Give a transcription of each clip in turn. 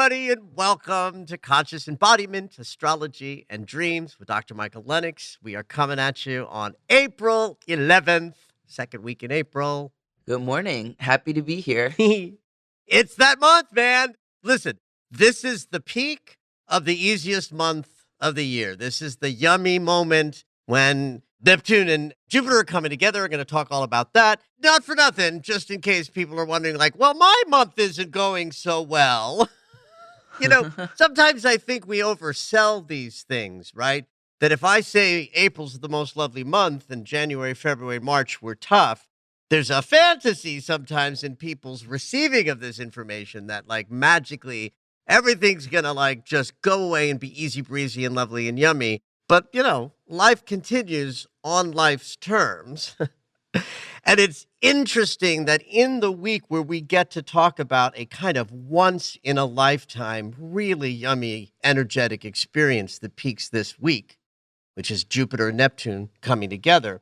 everybody, and welcome to Conscious Embodiment, Astrology, and Dreams with Dr. Michael Lennox. We are coming at you on April 11th, second week in April. Good morning. Happy to be here. It's that month, man. Listen, this is the peak of the easiest month of the year. This is the yummy moment when Neptune and Jupiter are coming together. We're going to talk all about that. Not for nothing, just in case people are wondering, like, well, my month isn't going so well. Sometimes I think we oversell these things, right? That if I say April's the most lovely month and January, February, March were tough, there's a fantasy sometimes in people's receiving of this information that, like, magically everything's going to, like, just go away and be easy breezy and lovely and yummy. But, life continues on life's terms. And it's interesting that in the week where we get to talk about a kind of once in a lifetime, really yummy, energetic experience that peaks this week, which is Jupiter and Neptune coming together,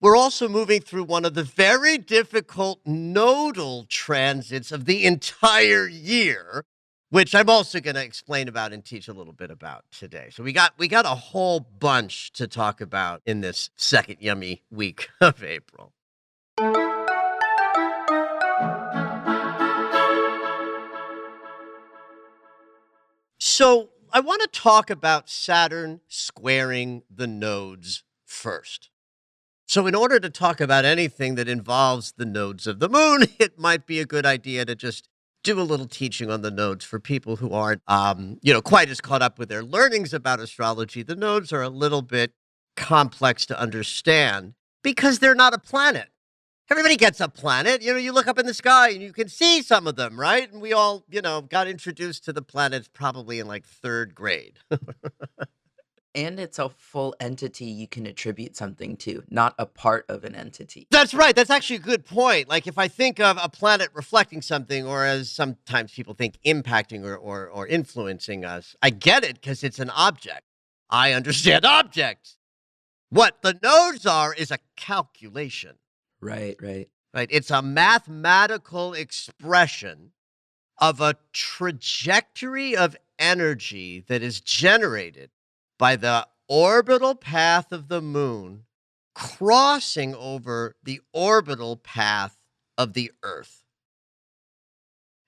we're also moving through one of the very difficult nodal transits of the entire year, which I'm also going to explain about and teach a little bit about today. So we got a whole bunch to talk about in this second yummy week of April. So I want to talk about Saturn squaring the nodes first. So in order to talk about anything that involves the nodes of the moon, it might be a good idea to just do a little teaching on the nodes for people who aren't, quite as caught up with their learnings about astrology. The nodes are a little bit complex to understand because they're not a planet. Everybody gets a planet. You look up in the sky and you can see some of them, right? And we all, got introduced to the planets probably in like third grade. And it's a full entity you can attribute something to, not a part of an entity. That's right. That's actually a good point. Like if I think of a planet reflecting something, or as sometimes people think impacting or influencing us, I get it because it's an object. I understand objects. What the nodes are is a calculation. Right. It's a mathematical expression of a trajectory of energy that is generated by the orbital path of the moon crossing over the orbital path of the Earth.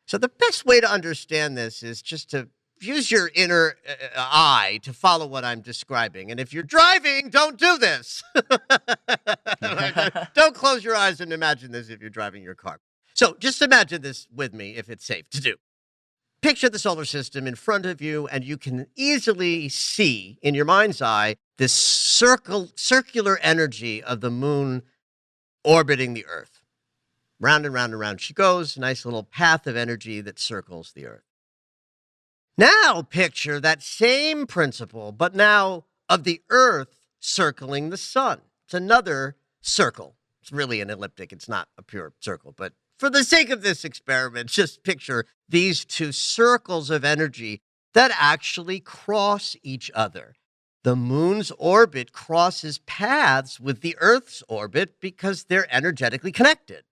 So the best way to understand this is just to use your inner eye to follow what I'm describing. And if you're driving, don't do this. Don't close your eyes and imagine this if you're driving your car. So just imagine this with me if it's safe to do. Picture the solar system in front of you, and you can easily see in your mind's eye this circular energy of the moon orbiting the Earth. Round and round and round she goes, nice little path of energy that circles the Earth. Now picture that same principle, but now of the Earth circling the sun. It's another circle. It's really an elliptic. It's not a pure circle. But for the sake of this experiment, just picture these two circles of energy that actually cross each other. The moon's orbit crosses paths with the Earth's orbit because they're energetically connected.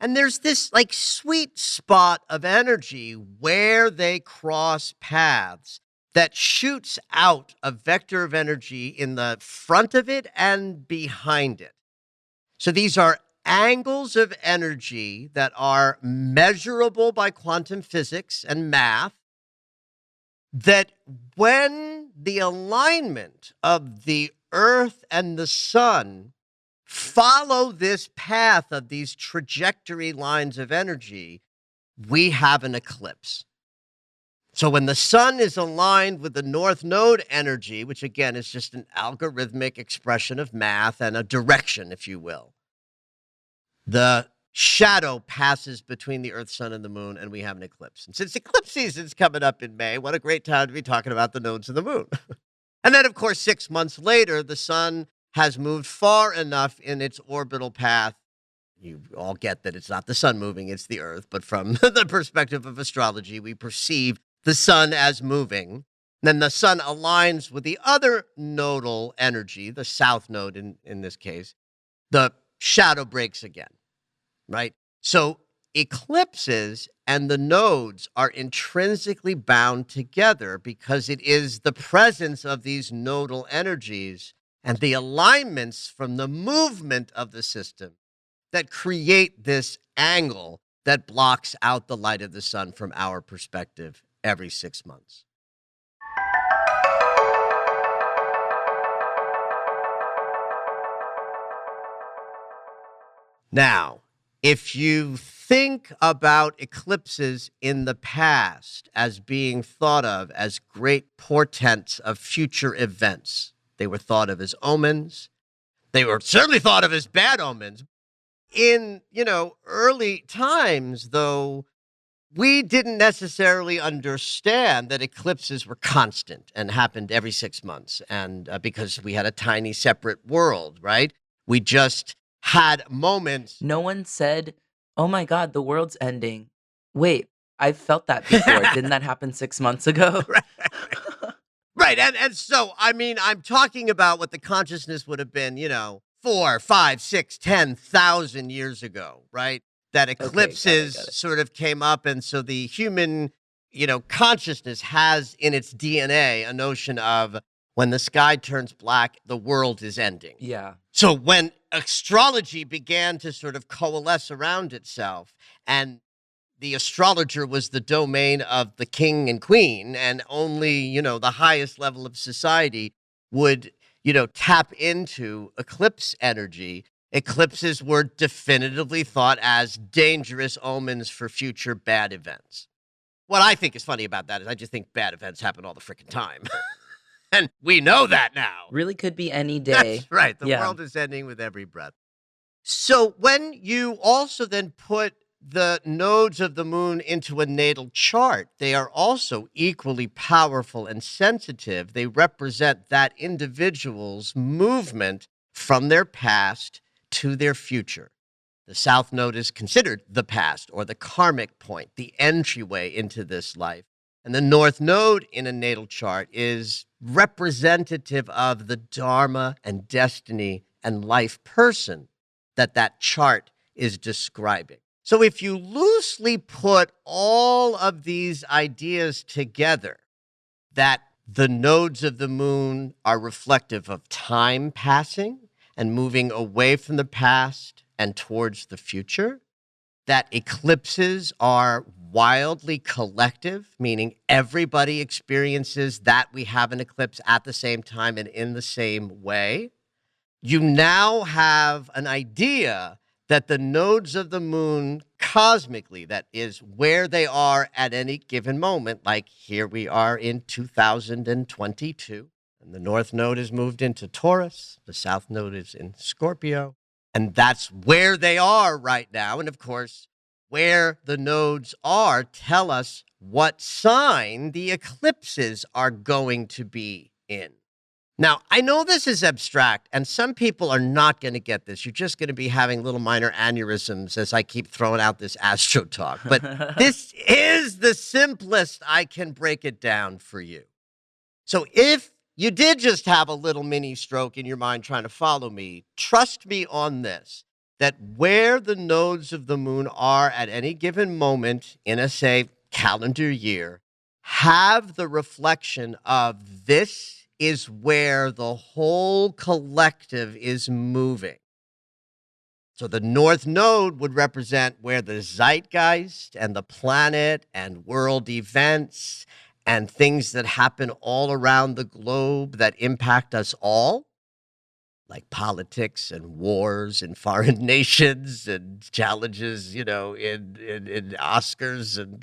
And there's this like sweet spot of energy where they cross paths that shoots out a vector of energy in the front of it and behind it. So these are angles of energy that are measurable by quantum physics and math, that when the alignment of the Earth and the sun follow this path of these trajectory lines of energy, we have an eclipse. So when the sun is aligned with the north node energy, which again is just an algorithmic expression of math and a direction, if you will, the shadow passes between the Earth, sun, and the moon, and we have an eclipse. And since eclipse season's coming up in May, what a great time to be talking about the nodes of the moon. And then, of course, 6 months later, the sun has moved far enough in its orbital path. You all get that it's not the sun moving, it's the Earth. But from the perspective of astrology, we perceive the sun as moving. Then the sun aligns with the other nodal energy, the south node in this case. The shadow breaks again, right? So eclipses and the nodes are intrinsically bound together because it is the presence of these nodal energies and the alignments from the movement of the system that create this angle that blocks out the light of the sun from our perspective every 6 months. Now, if you think about eclipses in the past as being thought of as great portents of future events, they were thought of as omens. They were certainly thought of as bad omens. In, early times, though, we didn't necessarily understand that eclipses were constant and happened every 6 months. And because we had a tiny separate world, right? We just had moments. No one said, "Oh my God, the world's ending." Wait, I've felt that before. Didn't that happen 6 months ago? Right. Right. And so, I mean, I'm talking about what the consciousness would have been, 4, 5, 6, 10,000 years ago, right? That Okay, eclipses got it. sort of came up. And so the human, consciousness has in its DNA a notion of when the sky turns black, the world is ending. Yeah. So when astrology began to sort of coalesce around itself, and the astrologer was the domain of the king and queen, and only, the highest level of society would, tap into eclipse energy. Eclipses were definitively thought as dangerous omens for future bad events. What I think is funny about that is I just think bad events happen all the freaking time. And we know that now. Really could be any day. That's right. The Yeah. world is ending with every breath. So when you also then put the nodes of the moon into a natal chart, they are also equally powerful and sensitive. They represent that individual's movement from their past to their future. The South Node is considered the past or the karmic point, the entryway into this life. And the North Node in a natal chart is representative of the dharma and destiny and life person that chart is describing. So if you loosely put all of these ideas together, that the nodes of the moon are reflective of time passing and moving away from the past and towards the future, that eclipses are wildly collective, meaning everybody experiences that we have an eclipse at the same time and in the same way, you now have an idea that the nodes of the moon cosmically, that is where they are at any given moment, like here we are in 2022, and the North Node is moved into Taurus, the South Node is in Scorpio, and that's where they are right now. And of course, where the nodes are tell us what sign the eclipses are going to be in. Now, I know this is abstract, and some people are not going to get this. You're just going to be having little minor aneurysms as I keep throwing out this astro talk. But this is the simplest I can break it down for you. So if you did just have a little mini stroke in your mind trying to follow me, trust me on this, that where the nodes of the moon are at any given moment in a, say, calendar year, have the reflection of this is where the whole collective is moving. So the North Node would represent where the zeitgeist and the planet and world events and things that happen all around the globe that impact us all, like politics and wars and foreign nations and challenges, in Oscars and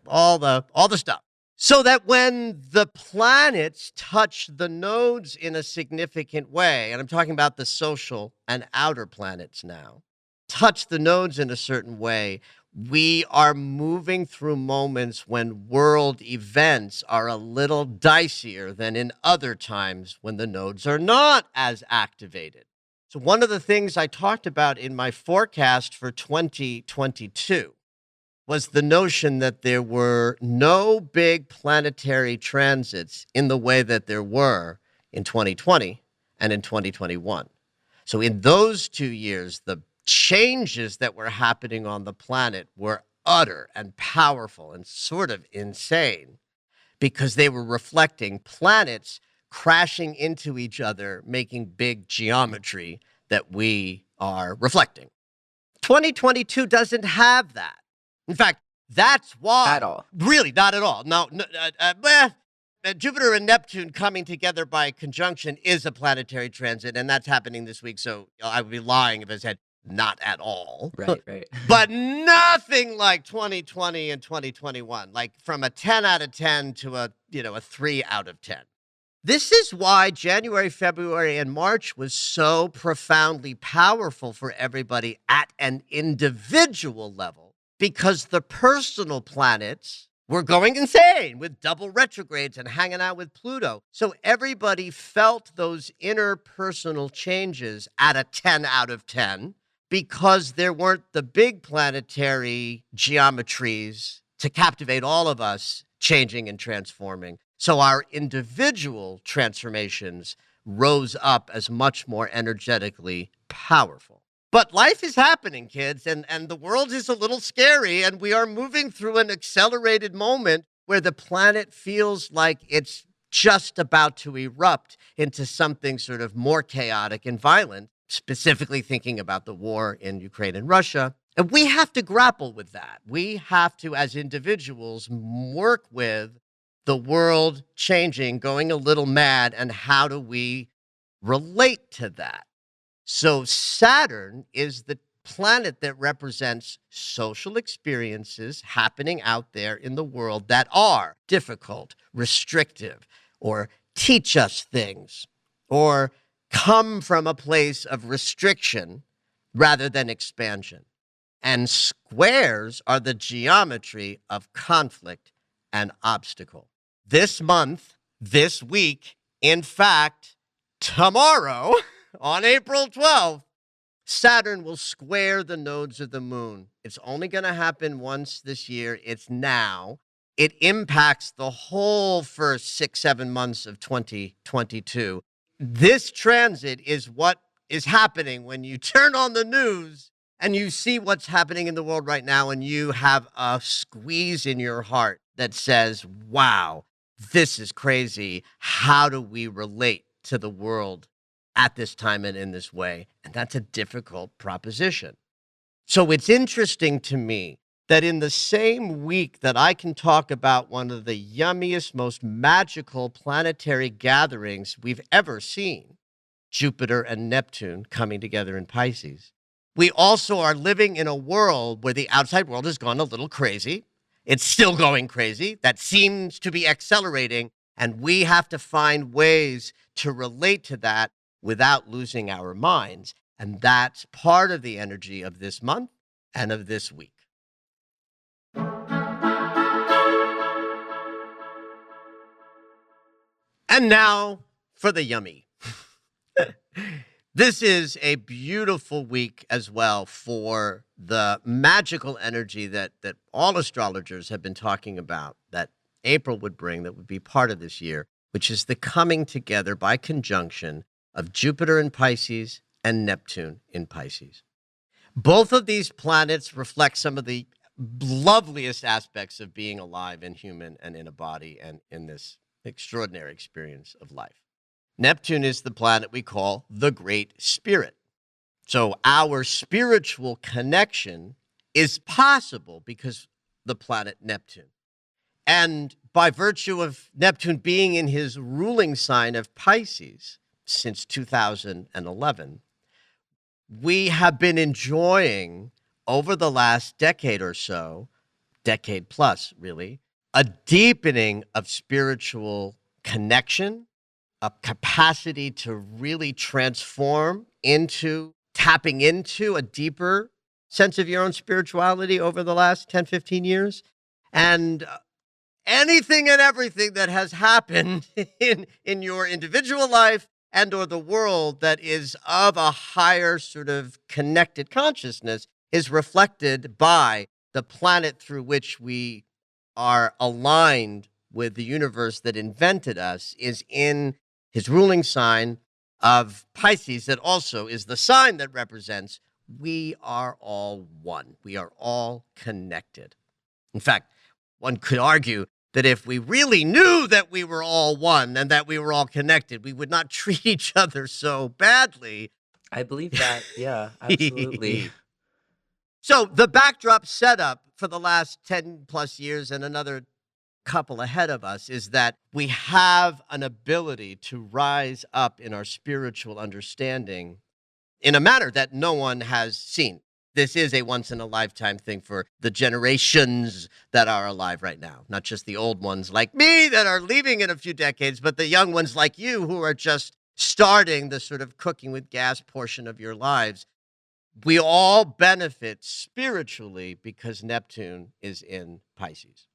all the stuff. So that when the planets touch the nodes in a significant way, and I'm talking about the social and outer planets now, touch the nodes in a certain way, we are moving through moments when world events are a little dicier than in other times when the nodes are not as activated. So one of the things I talked about in my forecast for 2022 was the notion that there were no big planetary transits in the way that there were in 2020 and in 2021. So in those 2 years, the changes that were happening on the planet were utter and powerful and sort of insane because they were reflecting planets crashing into each other, making big geometry that we are reflecting. 2022 doesn't have that. In fact, that's why. At all. Really, not at all. No, Jupiter and Neptune coming together by conjunction is a planetary transit, and that's happening this week. So I would be lying if I said not at all. Right, right. But nothing like 2020 and 2021, like from a 10 out of 10 to a 3 out of 10. This is why January, February, and March was so profoundly powerful for everybody at an individual level, because the personal planets were going insane with double retrogrades and hanging out with Pluto. So everybody felt those interpersonal changes at a 10 out of 10 because there weren't the big planetary geometries to captivate all of us changing and transforming. So our individual transformations rose up as much more energetically powerful. But life is happening, kids, and the world is a little scary, and we are moving through an accelerated moment where the planet feels like it's just about to erupt into something sort of more chaotic and violent, specifically thinking about the war in Ukraine and Russia. And we have to grapple with that. We have to, as individuals, work with the world changing, going a little mad, and how do we relate to that? So Saturn is the planet that represents social experiences happening out there in the world that are difficult, restrictive, or teach us things, or come from a place of restriction rather than expansion. And squares are the geometry of conflict and obstacle. This month, this week, in fact, tomorrow, on April 12th, Saturn will square the nodes of the moon. It's only going to happen once this year. It's now. It impacts the whole first 6-7 months of 2022. This transit is what is happening when you turn on the news and you see what's happening in the world right now, and you have a squeeze in your heart that says, wow, this is crazy. How do we relate to the world at this time and in this way? And that's a difficult proposition. So it's interesting to me that in the same week that I can talk about one of the yummiest, most magical planetary gatherings we've ever seen, Jupiter and Neptune coming together in Pisces, we also are living in a world where the outside world has gone a little crazy. It's still going crazy. That seems to be accelerating. And we have to find ways to relate to that without losing our minds. And that's part of the energy of this month and of this week. And now for the yummy. This is a beautiful week as well for the magical energy that all astrologers have been talking about, that April would bring, that would be part of this year, which is the coming together by conjunction of Jupiter in Pisces and Neptune in Pisces. Both of these planets reflect some of the loveliest aspects of being alive and human and in a body and in this extraordinary experience of life. Neptune is the planet we call the Great Spirit. So our spiritual connection is possible because the planet Neptune. And by virtue of Neptune being in his ruling sign of Pisces since 2011, we have been enjoying over the last decade or so, decade plus really, a deepening of spiritual connection, a capacity to really transform into tapping into a deeper sense of your own spirituality over the last 10, 15 years. And anything and everything that has happened in your individual life and or the world that is of a higher sort of connected consciousness is reflected by the planet through which we are aligned with the universe that invented us, is in his ruling sign of Pisces, that also is the sign that represents we are all one. We are all connected. In fact, one could argue that if we really knew that we were all one and that we were all connected, we would not treat each other so badly. I believe that. Yeah, absolutely. So the backdrop setup for the last 10 plus years and another couple ahead of us is that we have an ability to rise up in our spiritual understanding in a manner that no one has seen. This is a once in a lifetime thing for the generations that are alive right now, not just the old ones like me that are leaving in a few decades, but the young ones like you who are just starting the sort of cooking with gas portion of your lives. We all benefit spiritually because Neptune is in Pisces.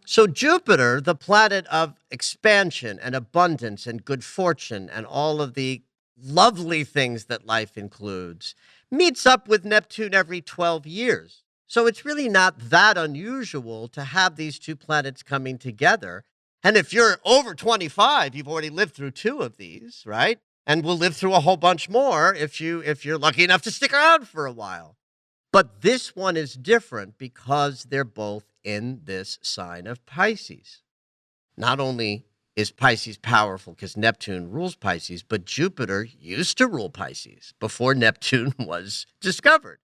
So Jupiter, the planet of expansion and abundance and good fortune and all of the lovely things that life includes, meets up with Neptune every 12 years. So it's really not that unusual to have these two planets coming together. And if you're over 25, you've already lived through two of these, right? And we'll live through a whole bunch more if you're lucky enough to stick around for a while. But this one is different because they're both in this sign of Pisces. Not only is Pisces powerful because Neptune rules Pisces, but Jupiter used to rule Pisces before Neptune was discovered.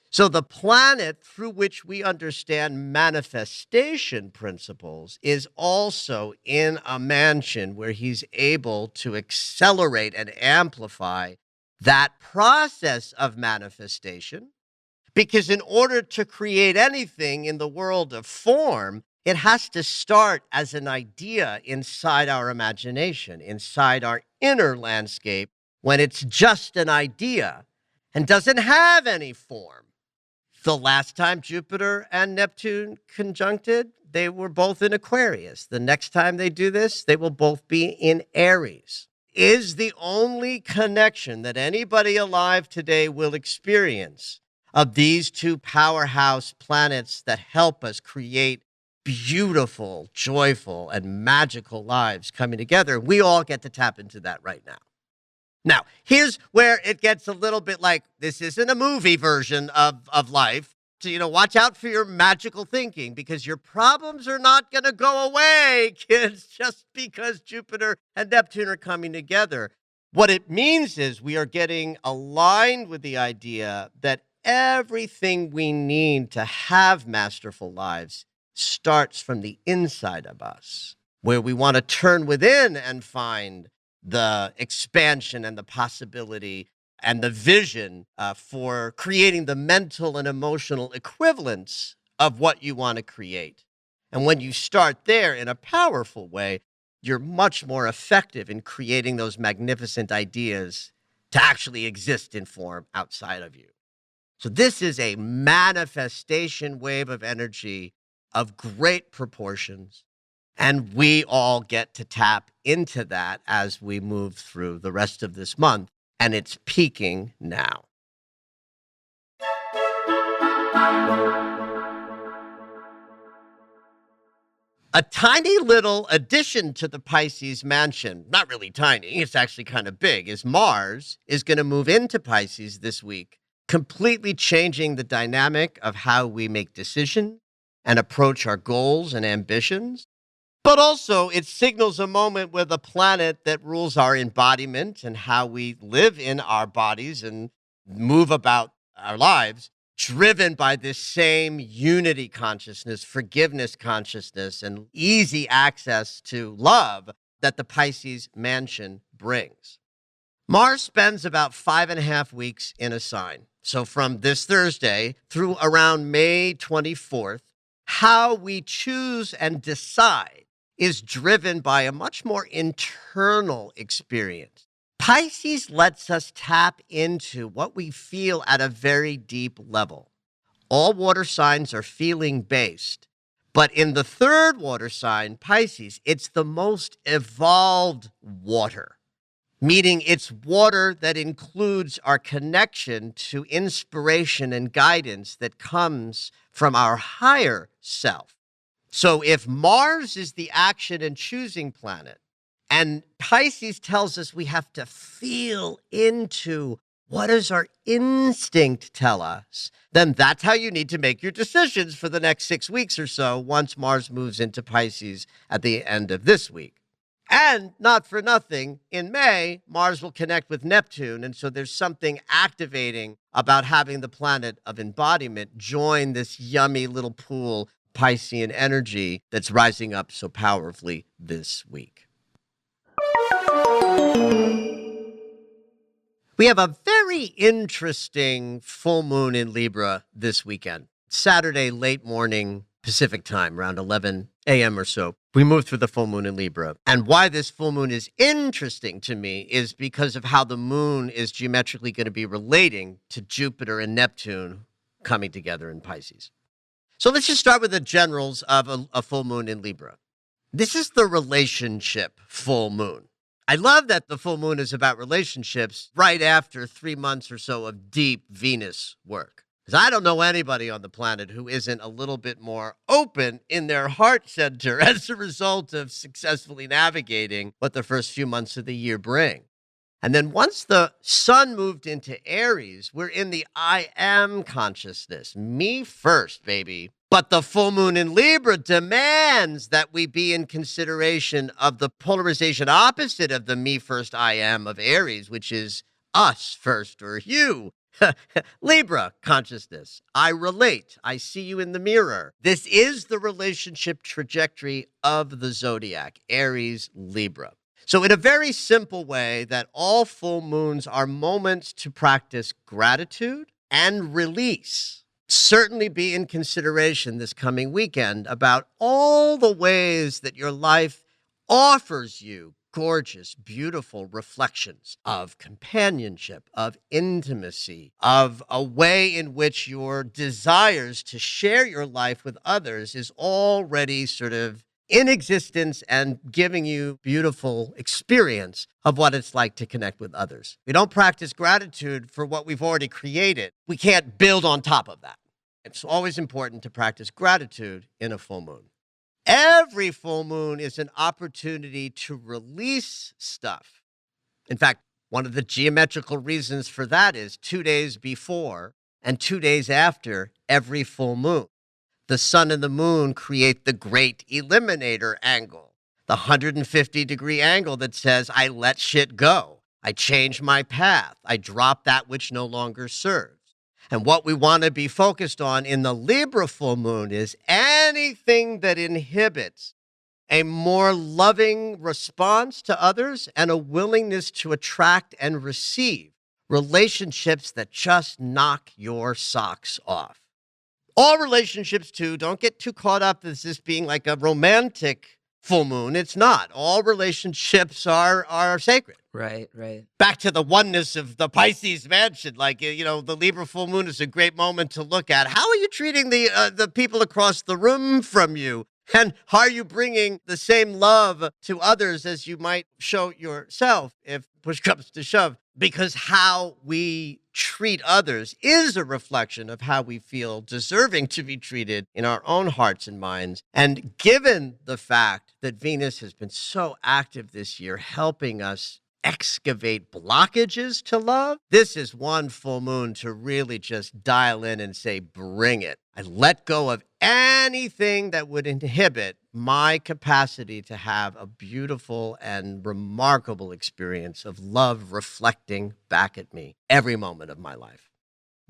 So the planet through which we understand manifestation principles is also in a mansion where he's able to accelerate and amplify that process of manifestation. Because in order to create anything in the world of form, it has to start as an idea inside our imagination, inside our inner landscape, when it's just an idea and doesn't have any form. The last time Jupiter and Neptune conjuncted, they were both in Aquarius. The next time they do this, they will both be in Aries. Is the only connection that anybody alive today will experience of these two powerhouse planets that help us create beautiful, joyful, and magical lives coming together. We all get to tap into that right now. Now, here's where it gets a little bit like this isn't a movie version of life. So, watch out for your magical thinking because your problems are not going to go away, kids, just because Jupiter and Neptune are coming together. What it means is we are getting aligned with the idea that everything we need to have masterful lives starts from the inside of us, where we want to turn within and find the expansion and the possibility and the vision for creating the mental and emotional equivalents of what you want to create. And when you start there in a powerful way, you're much more effective in creating those magnificent ideas to actually exist in form outside of you. So this is a manifestation wave of energy of great proportions. And we all get to tap into that as we move through the rest of this month. And it's peaking now. A tiny little addition to the Pisces mansion, not really tiny, it's actually kind of big, is Mars is going to move into Pisces this week, completely changing the dynamic of how we make decisions and approach our goals and ambitions. But also, it signals a moment with a planet that rules our embodiment and how we live in our bodies and move about our lives, driven by this same unity consciousness, forgiveness consciousness, and easy access to love that the Pisces mansion brings. Mars spends about 5.5 weeks in a sign. So from this Thursday through around May 24th, how we choose and decide is driven by a much more internal experience. Pisces lets us tap into what we feel at a very deep level. All water signs are feeling based, but in the third water sign, Pisces, it's the most evolved water, meaning it's water that includes our connection to inspiration and guidance that comes from our higher self. So if Mars is the action and choosing planet, And Pisces tells us we have to feel into what does our instinct tell us. Then that's how you need to make your decisions for the next 6 weeks or so once Mars moves into Pisces at the end of this week. And not for nothing, in May, Mars will connect with Neptune. And so there's something activating about having the planet of embodiment join this yummy little pool Piscean energy that's rising up so powerfully this week. We have a very interesting full moon in Libra this weekend. Saturday, late morning Pacific time, around 11 a.m. or so. We move through the full moon in Libra. And why this full moon is interesting to me is because of how the moon is geometrically going to be relating to Jupiter and Neptune coming together in Pisces. So let's just start with the generals of a full moon in Libra. This is the relationship full moon. I love that the full moon is about relationships right after 3 months or so of deep Venus work. Because I don't know anybody on the planet who isn't a little bit more open in their heart center as a result of successfully navigating what the first few months of the year bring. And then once the sun moved into Aries, we're in the I am consciousness. Me first, baby. But the full moon in Libra demands that we be in consideration of the polarization opposite of the me first I am of Aries, which is us first or you. Libra consciousness. I relate. I see you in the mirror. This is the relationship trajectory of the zodiac, Aries, Libra. So in a very simple way, that all full moons are moments to practice gratitude and release. Certainly be in consideration this coming weekend about all the ways that your life offers you gorgeous, beautiful reflections of companionship, of intimacy, of a way in which your desires to share your life with others is already sort of in existence and giving you beautiful experience of what it's like to connect with others. We don't practice gratitude for what we've already created. We can't build on top of that. It's always important to practice gratitude in a full moon. Every full moon is an opportunity to release stuff. In fact, one of the geometrical reasons for that is 2 days before and 2 days after every full moon, the sun and the moon create the great eliminator angle, the 150-degree angle that says, I let shit go. I change my path. I drop that which no longer serves. And what we want to be focused on in the Libra full moon is anything that inhibits a more loving response to others and a willingness to attract and receive relationships that just knock your socks off. All relationships, too, don't get too caught up as this being like a romantic full moon. It's not. All relationships are sacred. Right, right. Back to the oneness of the Pisces mansion, the Libra full moon is a great moment to look at. How are you treating the people across the room from you? And are you bringing the same love to others as you might show yourself if push comes to shove? Because how we treat others is a reflection of how we feel deserving to be treated in our own hearts and minds. And given the fact that Venus has been so active this year, helping us excavate blockages to love, this is one full moon to really just dial in and say, bring it. I let go of anything that would inhibit my capacity to have a beautiful and remarkable experience of love reflecting back at me every moment of my life.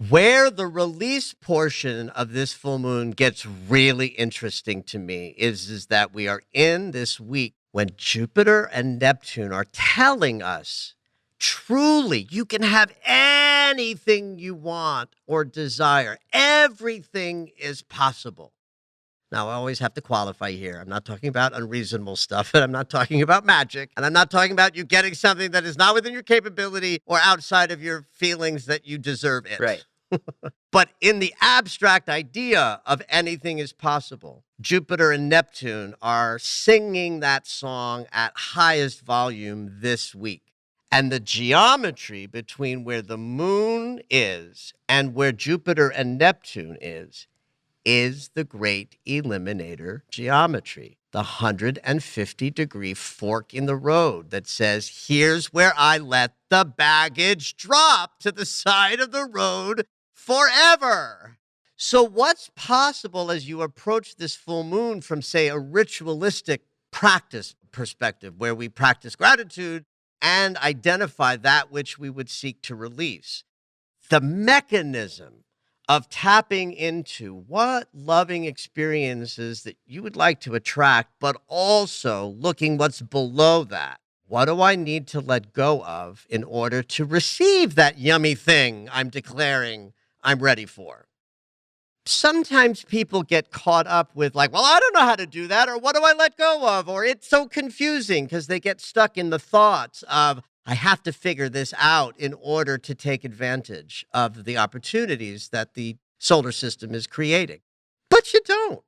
Where the release portion of this full moon gets really interesting to me is that we are in this week when Jupiter and Neptune are telling us, truly, you can have anything you want or desire. Everything is possible. Now, I always have to qualify here. I'm not talking about unreasonable stuff, and I'm not talking about magic, and I'm not talking about you getting something that is not within your capability or outside of your feelings that you deserve it. Right. But in the abstract idea of anything is possible, Jupiter and Neptune are singing that song at highest volume this week. And the geometry between where the moon is and where Jupiter and Neptune is the great eliminator geometry. the 150-degree fork in the road that says, here's where I let the baggage drop to the side of the road forever. So what's possible as you approach this full moon from, say, a ritualistic practice perspective, where we practice gratitude and identify that which we would seek to release? The mechanism of tapping into what loving experiences that you would like to attract, but also looking what's below that. What do I need to let go of in order to receive that yummy thing I'm declaring I'm ready for? Sometimes people get caught up with like, well, I don't know how to do that, or what do I let go of? Or it's so confusing because they get stuck in the thoughts of, I have to figure this out in order to take advantage of the opportunities that the solar system is creating. But you don't.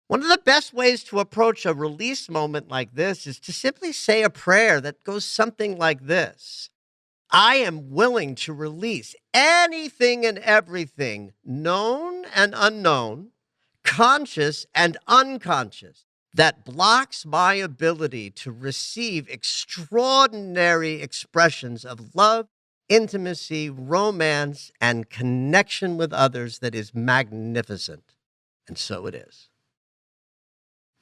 One of the best ways to approach a release moment like this is to simply say a prayer that goes something like this. I am willing to release anything and everything, known and unknown, conscious and unconscious, that blocks my ability to receive extraordinary expressions of love, intimacy, romance, and connection with others that is magnificent. And so it is.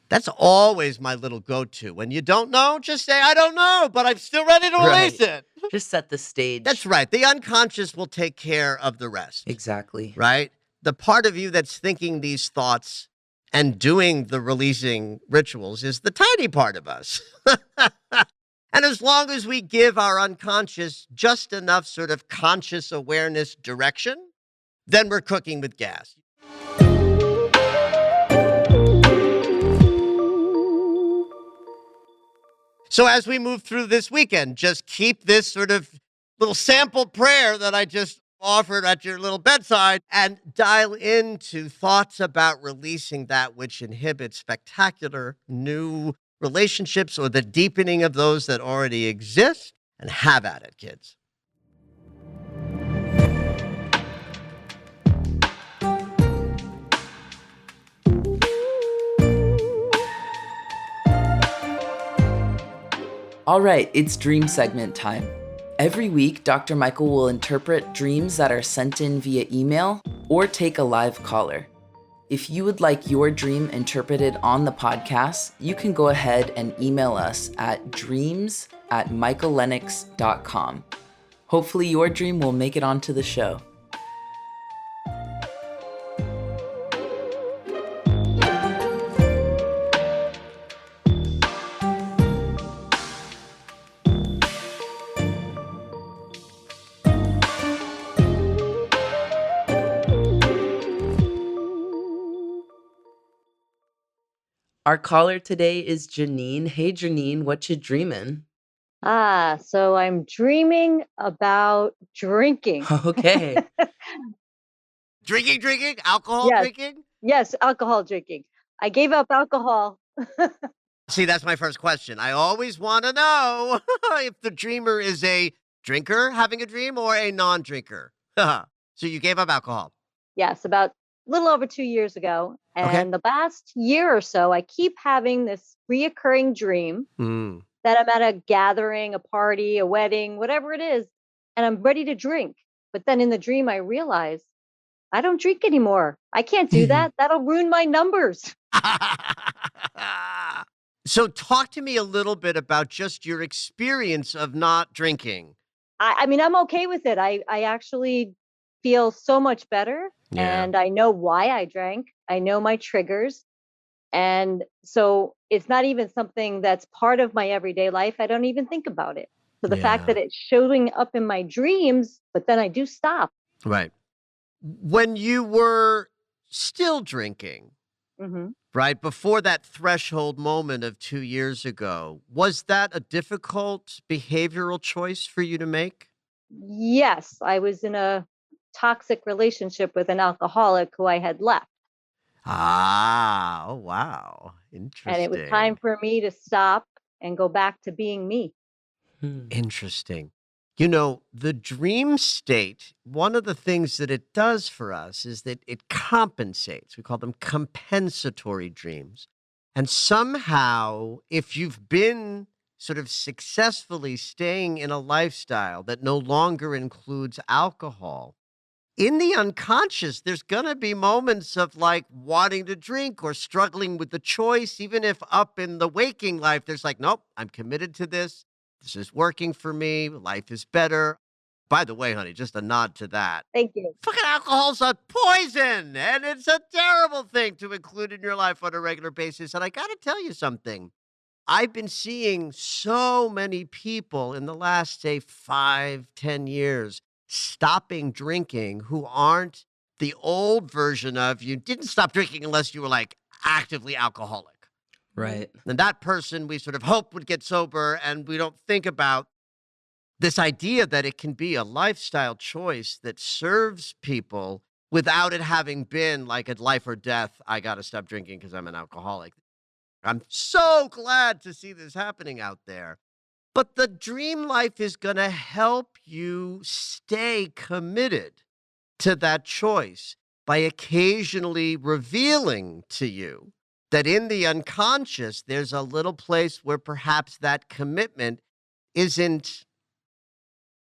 That's always my little go-to. When you don't know, just say, I don't know, but I'm still ready to release Right. it. Just set the stage. That's right. The unconscious will take care of the rest. Exactly. Right? The part of you that's thinking these thoughts and doing the releasing rituals is the tiny part of us. And as long as we give our unconscious just enough sort of conscious awareness direction, then we're cooking with gas. So as we move through this weekend, just keep this sort of little sample prayer that I just offered at your little bedside and dial into thoughts about releasing that which inhibits spectacular new relationships or the deepening of those that already exist, and have at it, kids. All right, it's dream segment time. Every week, Dr. Michael will interpret dreams that are sent in via email or take a live caller. If you would like your dream interpreted on the podcast, you can go ahead and email us at dreams@michaellennox.com. Hopefully your dream will make it onto the show. Our caller today is Janine. Hey, Janine, what you dreaming? So I'm dreaming about drinking. Okay. Drinking, alcohol Yes, drinking? yes, alcohol drinking. I gave up alcohol. See, that's my first question. I always want to know if the dreamer is a drinker having a dream or a non-drinker. So you gave up alcohol. Yes, about a little over 2 years ago. Okay. And the past year or so, I keep having this reoccurring dream Mm. that I'm at a gathering, a party, a wedding, whatever it is, and I'm ready to drink. But then in the dream, I realize I don't drink anymore. I can't do that. That'll ruin my numbers. So talk to me a little bit about just your experience of not drinking. I mean, I'm okay with it. I actually feel so much better, Yeah. and I know why I drank. I know my triggers. And so it's not even something that's part of my everyday life. I don't even think about it. So the fact Yeah. that it's showing up in my dreams, but then I do stop. Right. When you were still drinking, Hmm. right, before that threshold moment of 2 years ago, was that a difficult behavioral choice for you to make? Yes, I was in a toxic relationship with an alcoholic who I had left. Ah, oh, wow. And it was time Interesting. for me to stop and go back to being me. Interesting. You know, the dream state, one of the things that it does for us is that it compensates. We call them compensatory dreams. And somehow, if you've been sort of successfully staying in a lifestyle that no longer includes alcohol, in the unconscious, there's going to be moments of like wanting to drink or struggling with the choice, even if up in the waking life, there's like, nope, I'm committed to this. This is working for me. Life is better. By the way, honey, just a nod to that. Thank you. Fucking alcohol's a poison, and it's a terrible thing to include in your life on a regular basis. And I got to tell you something. I've been seeing so many people in the last, say, 5, 10 years stopping drinking who aren't the old version of you didn't stop drinking unless you were like actively alcoholic. Right. And that person we sort of hope would get sober, and we don't think about this idea that it can be a lifestyle choice that serves people without it having been like a life or death. I got to stop drinking because I'm an alcoholic. I'm so glad to see this happening out there. But the dream life is going to help you stay committed to that choice by occasionally revealing to you that in the unconscious, there's a little place where perhaps that commitment isn't,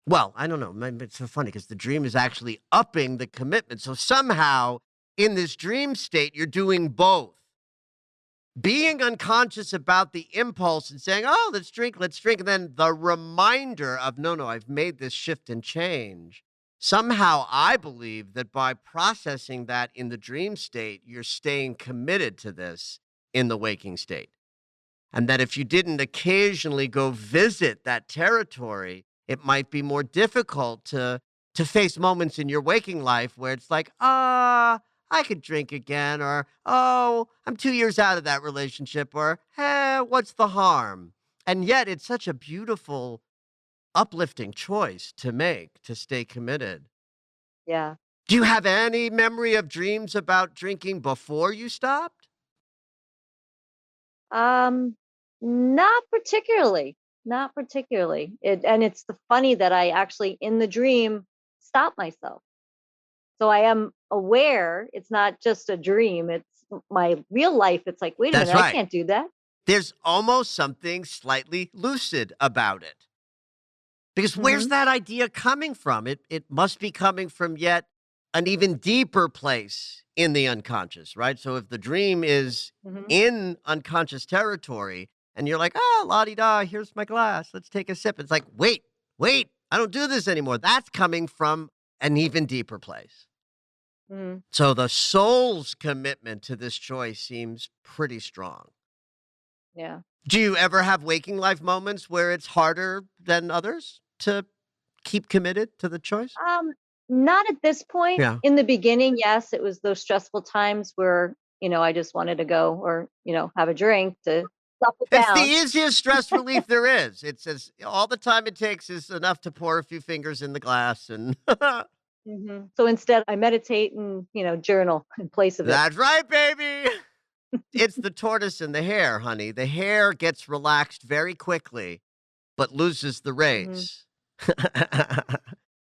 well, I don't know. It's so funny because the dream is actually upping the commitment. So somehow in this dream state, you're doing both. Being unconscious about the impulse and saying, oh, let's drink. And then the reminder of, no, I've made this shift and change. Somehow I believe that by processing that in the dream state, you're staying committed to this in the waking state. And that if you didn't occasionally go visit that territory, it might be more difficult to face moments in your waking life where it's like, I could drink again, or, oh, I'm 2 years out of that relationship, or, hey, what's the harm? And yet it's such a beautiful, uplifting choice to make to stay committed. Yeah. Do you have any memory of dreams about drinking before you stopped? Not particularly. Not particularly. It's funny that I actually in the dream stop myself. So I am aware it's not just a dream, it's my real life. It's like, wait a That's minute, I right. can't do that. There's almost something slightly lucid about it. Because where's that idea coming from? It must be coming from yet an even deeper place in the unconscious, right? So if the dream is Mhm. in unconscious territory and you're like, oh, la-di-da, here's my glass. Let's take a sip. It's like, wait, I don't do this anymore. That's coming from an even deeper place. Mhm. So the soul's commitment to this choice seems pretty strong. Yeah. Do you ever have waking life moments where it's harder than others to keep committed to the choice? Um, Not at this point. Yeah. In the beginning, yes, it was those stressful times where, I just wanted to go or, have a drink to stuff it It's the down. easiest stress relief there is. It's as all the time it takes is enough to pour a few fingers in the glass and So instead I meditate and, journal in place of it. that's right, baby. It's the tortoise and the hare, honey. The hare gets relaxed very quickly, but loses the Mhm. race.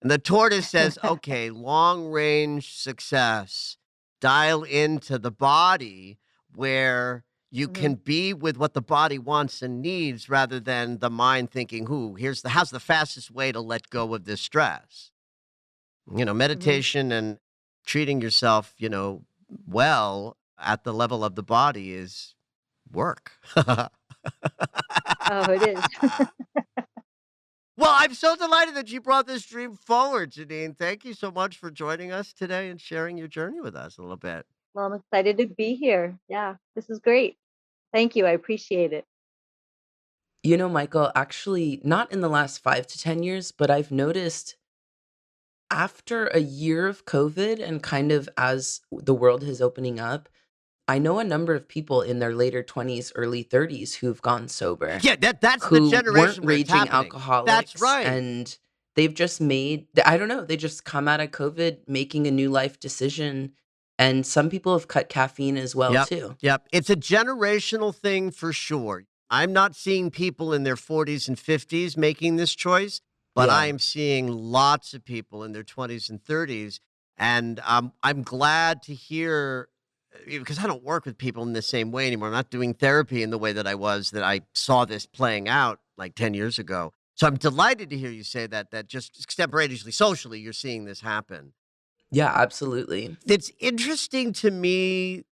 And the tortoise says, okay, long range success. Dial into the body where you can Mhm. be with what the body wants and needs rather than the mind thinking, how's the fastest way to let go of this stress? Mhm. Meditation and treating yourself, well at the level of the body is work. Oh, it is. Well, I'm so delighted that you brought this dream forward, Janine. Thank you so much for joining us today and sharing your journey with us a little bit. Well, I'm excited to be here. Yeah, this is great. Thank you. I appreciate it. Michael, actually, not in the last 5 to 10 years, but I've noticed after a year of COVID and kind of as the world is opening up, I know a number of people in their later 20s, early 30s who've gone sober, Yeah, that's the who weren't generation where it's raging happening. That's alcoholics, right. and they've just made, I don't know, they just come out of COVID making a new life decision. And some people have cut caffeine as well, Yep. too. Yep. It's a generational thing for sure. I'm not seeing people in their 40s and 50s making this choice, but I Yeah. am seeing lots of people in their 20s and 30s. And I'm glad to hear because I don't work with people in the same way anymore. I'm not doing therapy in the way that I saw this playing out like 10 years ago. So I'm delighted to hear you say that just extemporaneously, socially, you're seeing this happen. Yeah, absolutely. It's interesting to me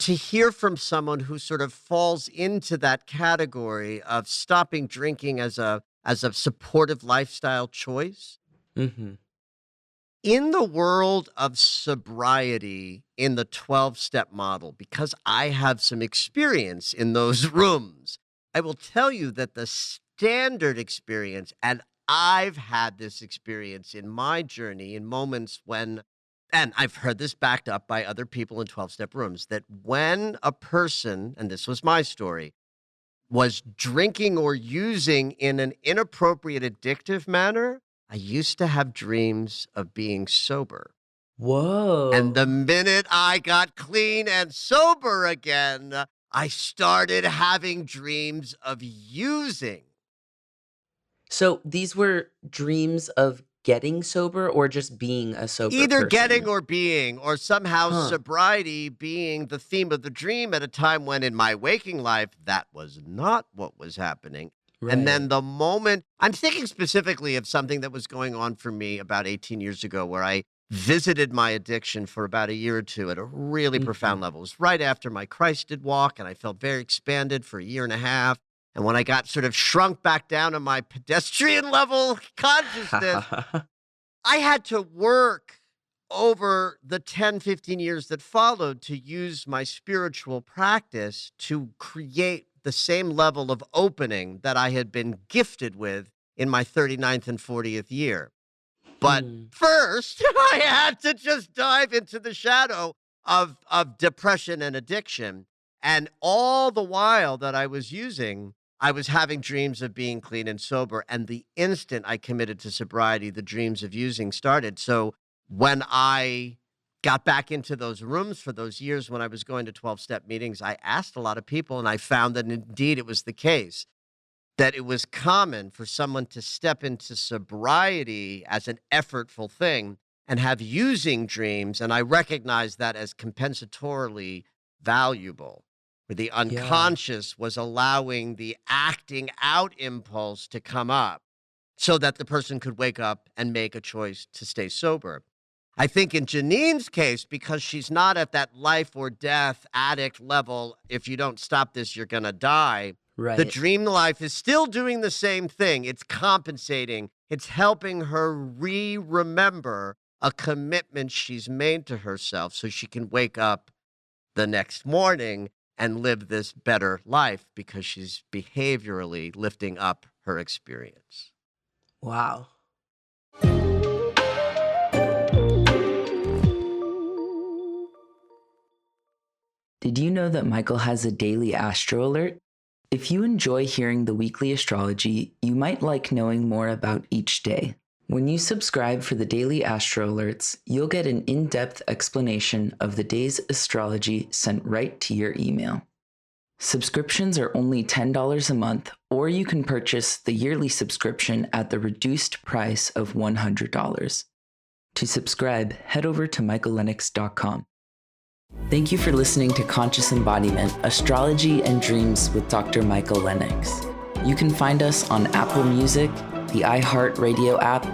to hear from someone who sort of falls into that category of stopping drinking as a supportive lifestyle choice. Mm-hmm. In the world of sobriety in the 12-step model, because I have some experience in those rooms, I will tell you that the standard experience, and I've had this experience in my journey in moments when, and I've heard this backed up by other people in 12-step rooms, that when a person, and this was my story, was drinking or using in an inappropriate, addictive manner, I used to have dreams of being sober. Whoa. And the minute I got clean and sober again, I started having dreams of using. So these were dreams of getting sober or just being a sober Either person? getting or being, or somehow Huh. sobriety being the theme of the dream at a time when in my waking life, that was not what was happening. And then Right. the moment, I'm thinking specifically of something that was going on for me about 18 years ago, where I visited my addiction for about a year or two at a really profound level. It was right after my Christed walk, and I felt very expanded for a year and a half. And when I got sort of shrunk back down to my pedestrian level consciousness, I had to work over the 10, 15 years that followed to use my spiritual practice to create the same level of opening that I had been gifted with in my 39th and 40th year. But first, I had to just dive into the shadow of depression and addiction. And all the while that I was using, I was having dreams of being clean and sober. And the instant I committed to sobriety, the dreams of using started. So when I got back into those rooms for those years when I was going to 12-step meetings, I asked a lot of people, and I found that indeed it was the case, that it was common for someone to step into sobriety as an effortful thing and have using dreams. And I recognized that as compensatorily valuable, where the unconscious was allowing the acting out impulse to come up so that the person could wake up and make a choice to stay sober. I think in Janine's case, because she's not at that life or death addict level, if you don't stop this, you're going to die. Right. The dream life is still doing the same thing. It's compensating. It's helping her remember a commitment she's made to herself so she can wake up the next morning and live this better life because she's behaviorally lifting up her experience. Wow. Did you know that Michael has a daily astro alert? If you enjoy hearing the weekly astrology, you might like knowing more about each day. When you subscribe for the daily astro alerts, you'll get an in-depth explanation of the day's astrology sent right to your email. Subscriptions are only $10 a month, or you can purchase the yearly subscription at the reduced price of $100. To subscribe, head over to michaellennox.com. Thank you for listening to Conscious Embodiment, Astrology and Dreams with Dr. Michael Lennox. You can find us on Apple Music, the iHeartRadio app,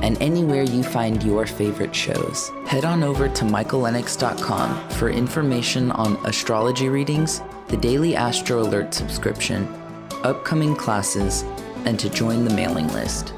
and anywhere you find your favorite shows. Head on over to michaellennox.com for information on astrology readings, the Daily Astro Alert subscription, upcoming classes, and to join the mailing list.